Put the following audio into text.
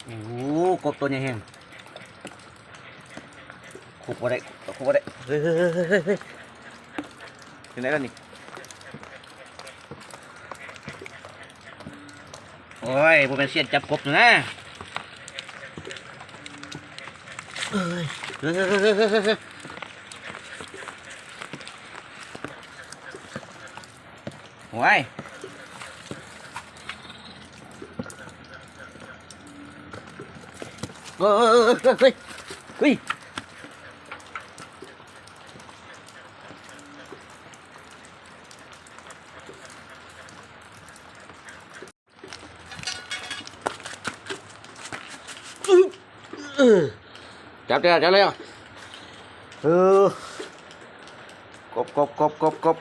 โอ้กบตัวใหญ่แห้งขุบอะไรขุบอะไรเฮ้ยถึงไหนแล้วนี่โอ้ยผมเป็นเซียนจับกบนะเฮ้ยโอ้ยเฮ้ยเฮ้ยจับเลยจับเลยอ่ะกบ